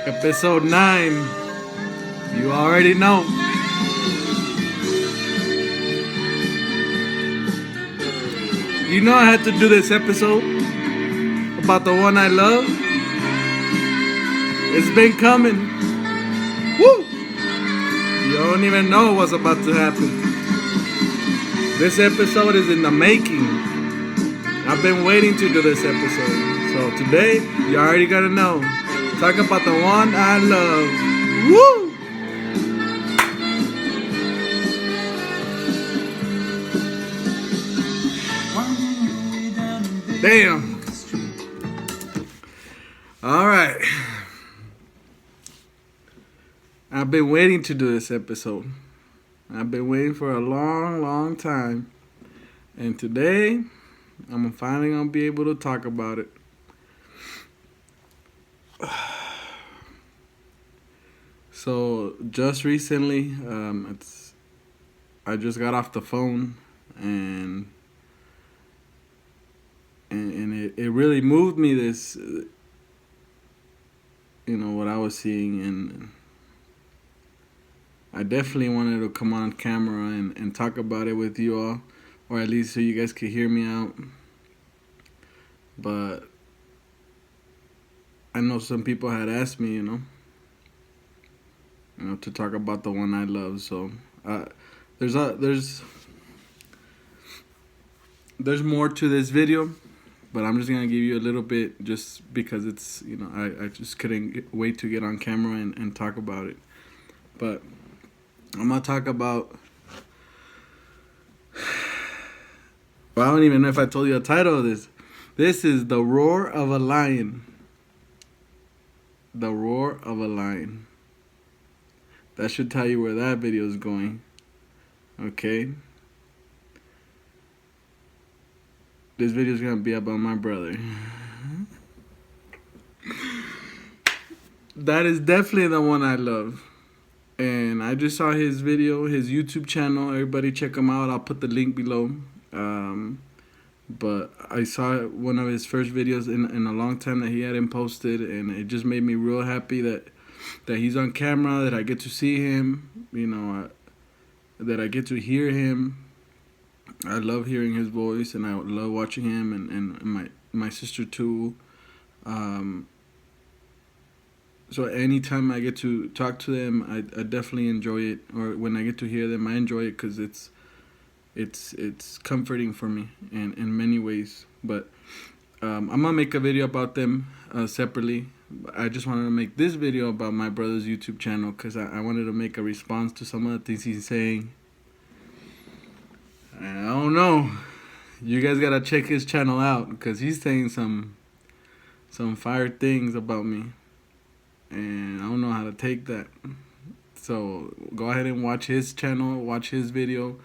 Episode 9. You already know. You know I had to do this episode about the one I love. It's been coming. Woo! You don't even know what's about to happen. This episode is in the making. I've been waiting to do this episode. So today, you already gotta know. Talk about the one I love. Woo! Damn. All right. I've been waiting to do this episode. I've been waiting for a long, long time. And today, I'm finally going to be able to talk about it. So, just recently, I just got off the phone and it really moved me, this, what I was seeing, and I definitely wanted to come on camera and talk about it with you all, or at least so you guys could hear me out. But I know some people had asked me, to talk about the one I love. So there's more to this video, but I'm just gonna give you a little bit just because it's I just couldn't wait to get on camera and talk about it. But I'm gonna talk about. Well, I don't even know if I told you the title of this. This is The Roar of a Lion. The Roar of a Lion. That should tell you where that video is going. Okay? This video is going to be about my brother. That is definitely the one I love. And I just saw his video, his YouTube channel. Everybody check him out. I'll put the link below. But I saw one of his first videos in a long time that he hadn't posted, and it just made me real happy that he's on camera, that I get to see him, that I get to hear him. I love hearing his voice, and I love watching him, and my sister too. So anytime I get to talk to them, I definitely enjoy it. Or when I get to hear them, I enjoy it because it's comforting for me in many ways. But I'm gonna make a video about them separately. I just wanted to make this video about my brother's YouTube channel because I wanted to make a response to some of the things he's saying. I don't know. You guys gotta check his channel out because he's saying some fire things about me, and I don't know how to take that. So go ahead and watch his channel, watch his video,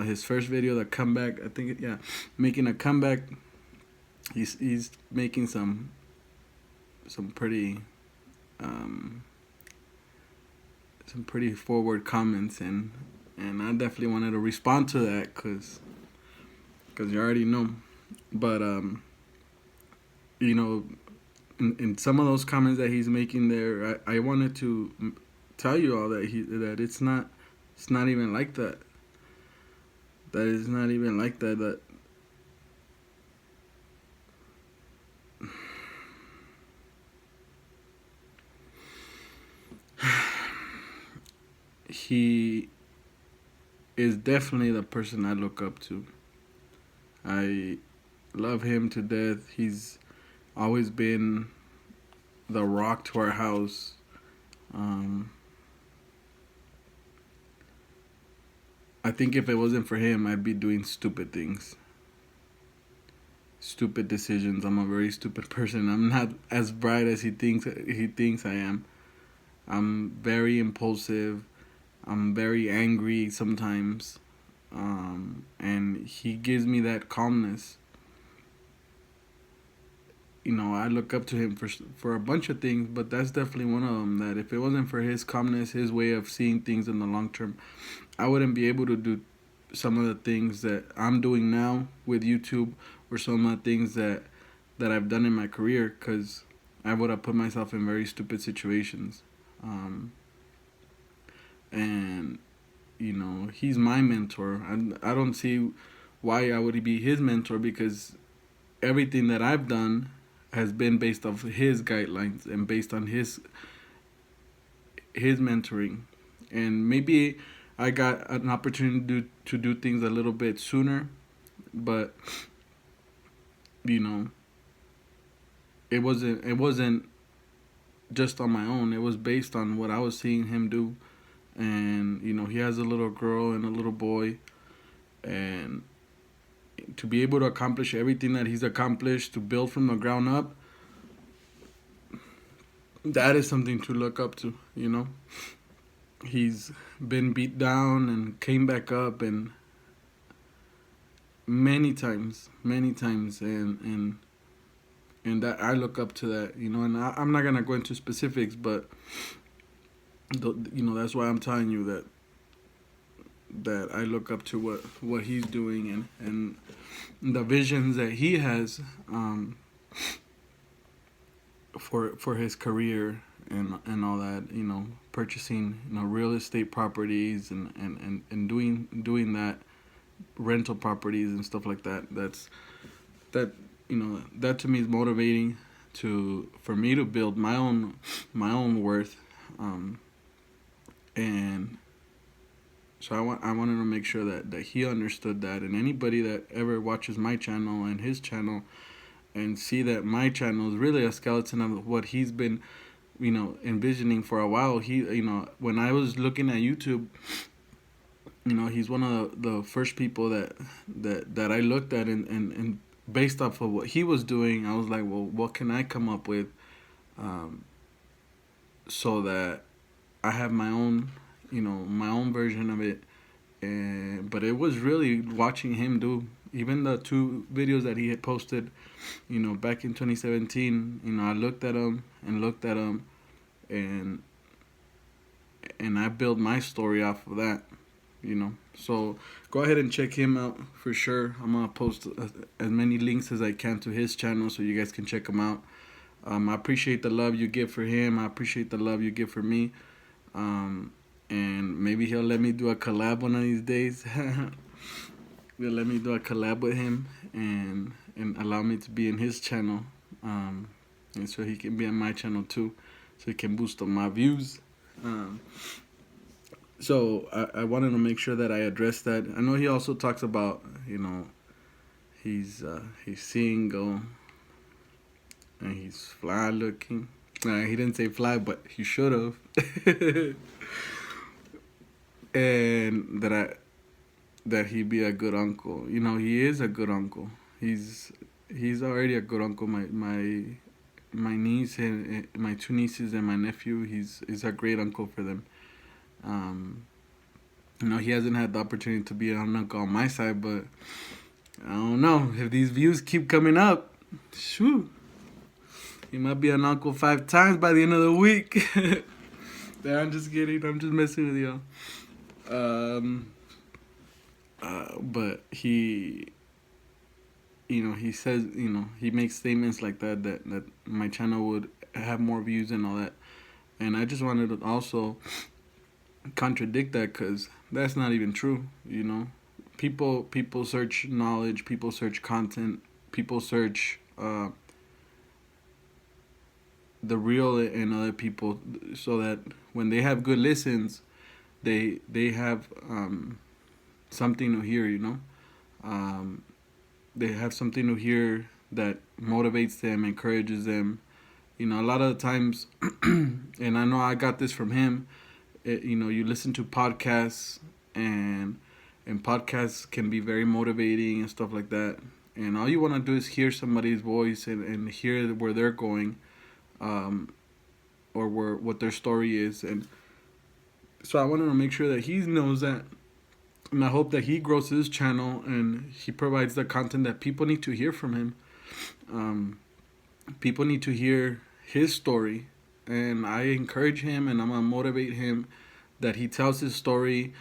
his first video, the comeback. I think making a comeback. He's making some pretty forward comments, and I definitely wanted to respond to that because you already know. But in some of those comments that he's making there, I wanted to tell you all that it's not even like that. That is not even like that. That he is definitely the person I look up to. I love him to death. He's always been the rock to our house. I think if it wasn't for him, I'd be doing stupid things. Stupid decisions. I'm a very stupid person. I'm not as bright as he thinks I am. I'm very impulsive. I'm very angry sometimes. And he gives me that calmness. I look up to him for a bunch of things, but that's definitely one of them. That if it wasn't for his calmness, his way of seeing things in the long term, I wouldn't be able to do some of the things that I'm doing now with YouTube, or some of the things that I've done in my career. Because I would have put myself in very stupid situations. And he's my mentor. I don't see why I would be his mentor, because everything that I've done has been based off his guidelines and based on his mentoring. And maybe I got an opportunity to do things a little bit sooner, but you know it wasn't just on my own. It was based on what I was seeing him do. And he has a little girl and a little boy, and to be able to accomplish everything that he's accomplished, to build from the ground up, that is something to look up to. He's been beat down and came back up, and many times, and that I look up to that. And I'm not gonna go into specifics, but that's why I'm telling you that I look up to what he's doing, and the visions that he has, for his career, and all that. Purchasing real estate properties, and doing that, rental properties and stuff like that. That to me is motivating for me to build my own worth. And so I wanted to make sure that he understood that. And anybody that ever watches my channel and his channel and see that my channel is really a skeleton of what he's been envisioning for a while. He when I was looking at YouTube, he's one of the first people that I looked at, and based off of what he was doing, I was like, well, what can I come up with, so that I have my own version of it. But it was really watching him do even the 2 videos that he had posted, back in 2017. I looked at them, and I built my story off of that. So go ahead and check him out for sure. I'm gonna post as many links as I can to his channel so you guys can check him out. I appreciate the love you give for him. I appreciate the love you give for me. And maybe he'll let me do a collab one of these days. He'll let me do a collab with him, and allow me to be in his channel, and so he can be on my channel too, so he can boost up my views. So I wanted to make sure that I address that. I know he also talks about he's single, and he's fly looking. He didn't say fly, but he should have. And that he'd be a good uncle. He is a good uncle. He's already a good uncle. My niece and my 2 nieces and my nephew. He's a great uncle for them. He hasn't had the opportunity to be an uncle on my side, but I don't know if these views keep coming up. Shoo, he might be an uncle 5 times by the end of the week. I'm just kidding. I'm just messing with y'all. But he says, he makes statements like that my channel would have more views and all that. And I just wanted to also contradict that, because that's not even true. People search knowledge, people search content, people search the real in other people, so that when they have good listens, they have something to hear. They have something to hear that motivates them, encourages them. A lot of the times, and I know I got this from him. You listen to podcasts, and podcasts can be very motivating and stuff like that. And all you want to do is hear somebody's voice, and hear where they're going, or what their story is. And so I wanted to make sure that he knows that, and I hope that he grows his channel and he provides the content that people need to hear from him. People need to hear his story, and I encourage him, and I'm gonna motivate him that he tells his story,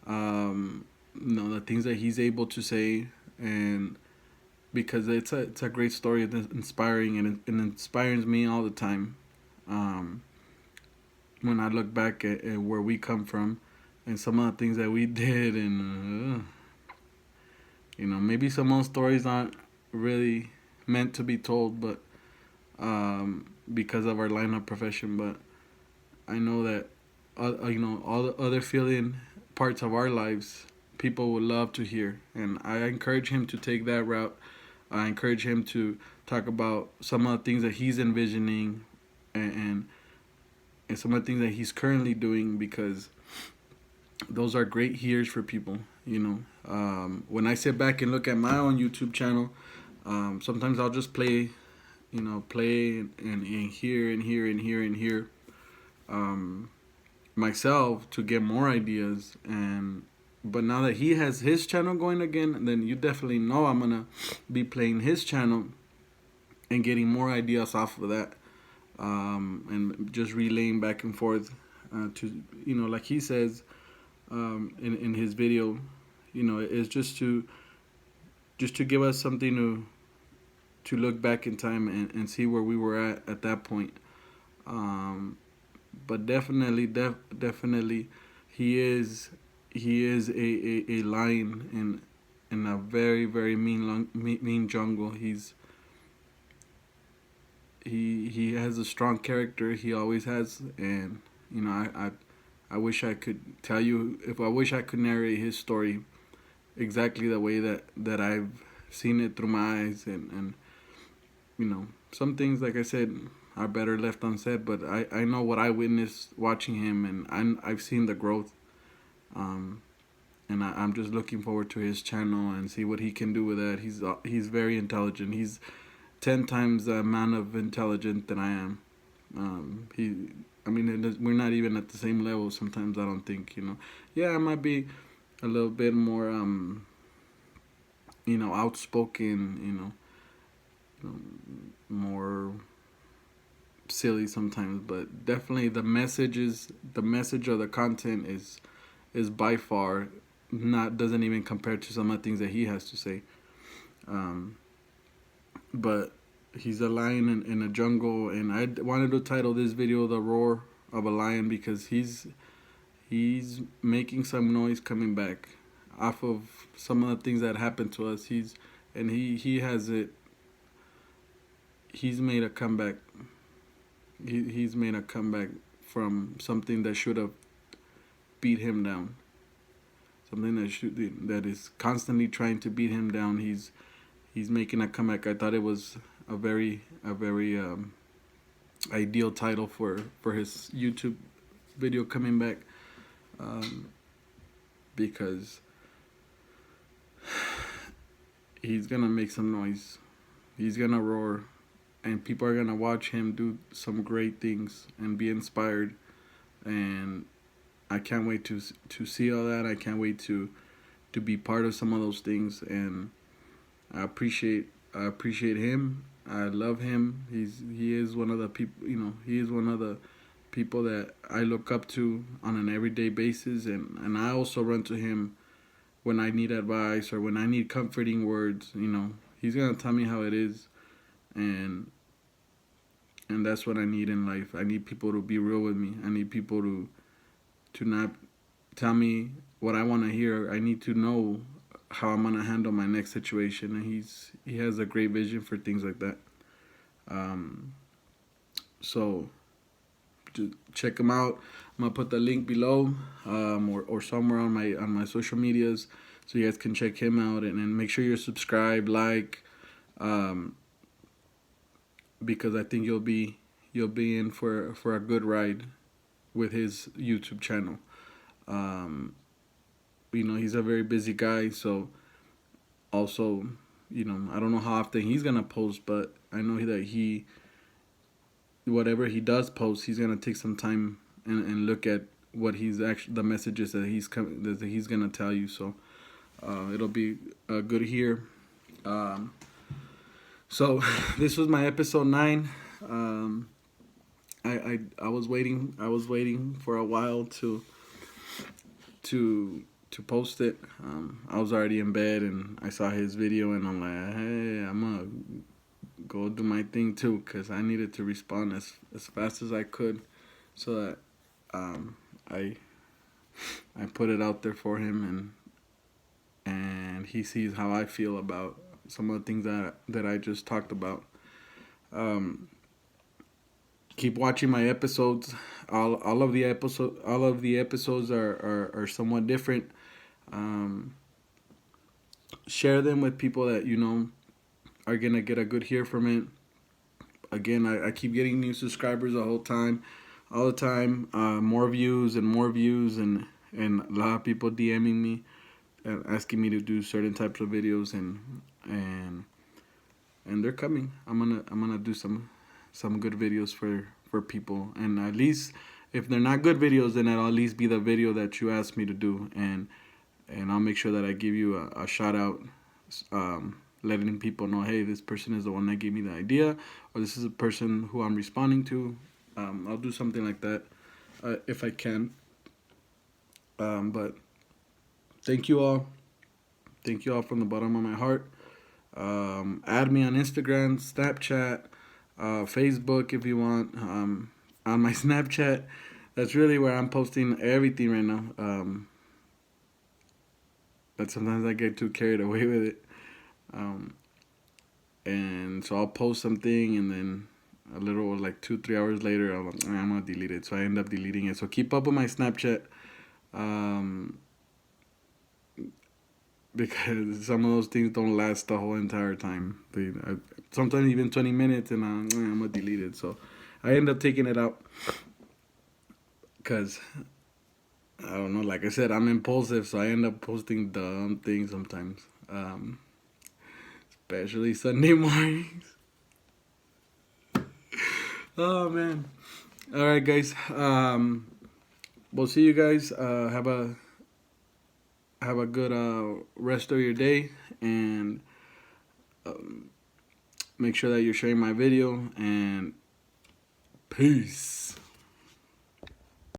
the things that he's able to say, and because it's a great story. It's inspiring, and it inspires me all the time. Um, when I look back at where we come from, and some of the things that we did, and maybe some of those stories aren't really meant to be told, but because of our line of profession. But I know that all the other feeling parts of our lives, people would love to hear, and I encourage him to take that route. I encourage him to talk about some of the things that he's envisioning, and and some of the things that he's currently doing, because those are great hears for people. When I sit back and look at my own YouTube channel, sometimes I'll just play, play and hear and hear and hear and hear myself to get more ideas. And but now that he has his channel going again, then you definitely know I'm gonna be playing his channel and getting more ideas off of that, and just relaying back and forth, to like he says, in his video, it's just to give us something to look back in time and see where we were at that point. But definitely, he is a lion in a very very mean jungle. He has a strong character. He always has, and I wish I could tell you, if I wish I could narrate his story exactly the way that I've seen it through my eyes, and some things, like I said, are better left unsaid. But I know what I witnessed watching him, and I've seen the growth, and I'm just looking forward to his channel and see what he can do with that. He's very intelligent. He's 10 times the amount of intelligent than I am. We're not even at the same level sometimes. I don't think. Yeah, I might be a little bit more outspoken. More silly sometimes, but definitely the message of the content is by far not doesn't even compare to some of the things that he has to say. But he's a lion in a jungle, and I wanted to title this video "The Roar of a Lion" because he's making some noise coming back off of some of the things that happened to us. He has it. He's made a comeback. He's made a comeback from something that should have beat him down. Something that is constantly trying to beat him down. He's making a comeback. I thought it was a very ideal title for his YouTube video coming back, because he's gonna make some noise. He's gonna roar, and people are gonna watch him do some great things and be inspired. And I can't wait to see all that. I can't wait to be part of some of those things. And I appreciate him. I love him. He is one of the people. He is one of the people that I look up to on an everyday basis. And I also run to him when I need advice or when I need comforting words. He's gonna tell me how it is, and that's what I need in life. I need people to be real with me. I need people to not tell me what I want to hear. I need to know how I'm gonna handle my next situation, and he has a great vision for things like that. So just check him out. I'm gonna put the link below, or somewhere on my social medias, so you guys can check him out, and make sure you're subscribed, like, because I think you'll be in for a good ride with his YouTube channel. He's a very busy guy, so also, I don't know how often he's gonna post, but I know that whatever he does post, he's gonna take some time and look at what he's actually, the messages that he's gonna tell you. So it'll be good here. So this was my episode 9. I was waiting for a while to to post it. I was already in bed and I saw his video and I'm like, hey, I'm gonna go do my thing too, because I needed to respond as fast as I could, so that I put it out there for him, and he sees how I feel about some of the things that I just talked about. Keep watching my episodes. All of the episodes are somewhat different. Share them with people that you know are gonna get a good hear from it. Again, I keep getting new subscribers all the time. More views and more views, and a lot of people DMing me and asking me to do certain types of videos, and they're coming. I'm gonna do some good videos for people, and at least if they're not good videos, then it'll at least be the video that you asked me to do, and I'll make sure that I give you a shout out, letting people know, hey, this person is the one that gave me the idea, or this is a person who I'm responding to. I'll do something like that if I can. But thank you all. Thank you all from the bottom of my heart. Add me on Instagram, Snapchat, Facebook if you want. On my Snapchat, that's really where I'm posting everything right now. But sometimes I get too carried away with it. And so I'll post something, and then a little, like 2-3 hours later, I'm like, I'm gonna delete it. So I end up deleting it. So keep up with my Snapchat, because some of those things don't last the whole entire time. Sometimes even 20 minutes, and I'm gonna delete it. So I end up taking it out because I don't know. Like I said, I'm impulsive, so I end up posting dumb things sometimes. Especially Sunday mornings. Oh man. All right, guys. We'll see you guys. Have a good rest of your day, and make sure that you're sharing my video, and peace.